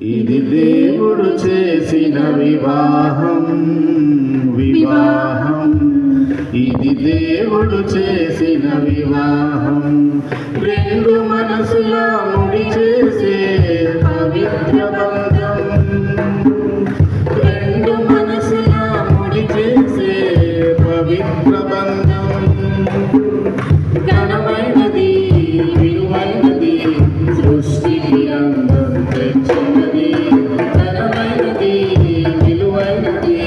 ఇది దేవుడు చేసిన వివాహం, వివాహం. ఇది దేవుడు చేసిన వివాహం. రెండు మనసుల ముడి చేసే పవిత్ర బంధం. రెండు మనసుల ముడి చేసే పవిత్ర బంధం. ఘనమైనది, విలువైనది, సృష్టికి అందం తెచ్చినది. ఘనమైనది, విలువైనది,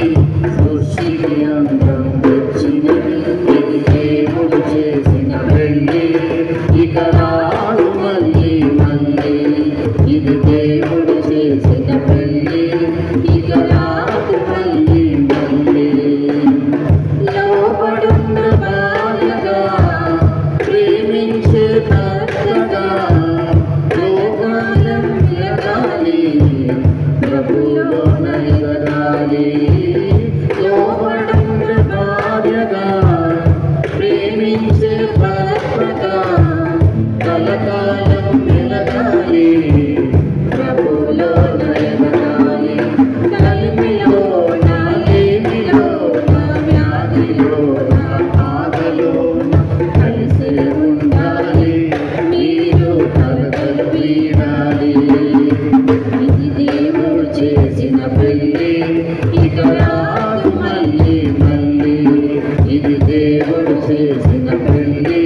సృష్టికి అందం తెచ్చినది. ఇది దేవుడు చేసిన పెళ్లి, ఇక రాదు మళ్ళీ మళ్ళీ. ఇది దేవుడు చేసిన పెళ్లి, ఇక రాదు మళ్ళీ మళ్ళీ. లోపడున్న బాధగా, ప్రేమించే భర్తగా, లోకాలం ఎదగాలి, ప్రభువులోన ఎదగాలి. లోపడున్న భార్యగా, ప్రేమించే భర్తగా, కలకాలం ఎదగాలి, ప్రభువులోన ఎదగాలి. కలిమిలో నా లేమిలో, నా వ్యాధిలో, నా బాధలో కలిసే ఉండాలి. మీరు కలతలు వీడాలి. ఇది దేవుడు చేసిన పెళ్లి, ఇక రాదు మళ్ళీ మళ్ళీ. ఇది దేవుడు చేసిన పెళ్లి,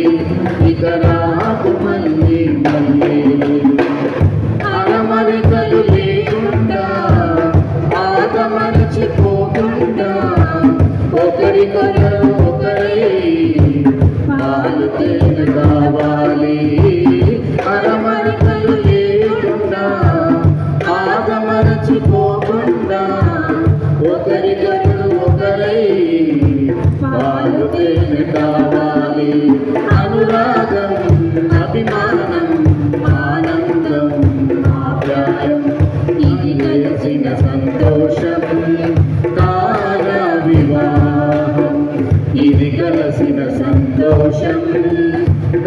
ఇక రాదు మళ్ళీ మళ్ళీ. అరమరికలు లేకుండా, ఆగమరచిపోకుండా, ఒకరికొకరు ఒకరై పాలు తేనె కావాలి. అరమరికలు లేకుండా, ఆగమరచిపోకుండా, ఒకరికొకరు ఒకరై పాలు తేనె కావాలి. అనురాగం, అభిమానం, ఆనందం, ఆప్యాయం, ఇది కలిసిన సంతోషం కాల వివాహం. ఇది కలిసిన సంతోషం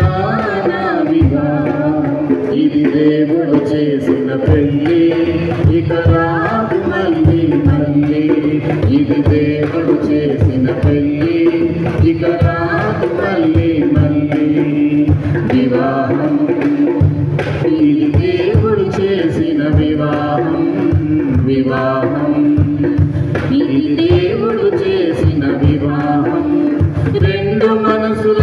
కాల వివాహం. ఇది దేవుడు చేసిన పెళ్లి, ఇక రాదు మళ్ళీ మళ్ళీ. ఇది దేవుడు చేసిన పెళ్లి, ఇక రాదు మళ్ళీ మళ్ళీ. వివాహం, ఇది దేవుడు చేసిన వివాహం, వివాహం. ఇది దేవుడు చేసిన వివాహం. రెండు మనసుల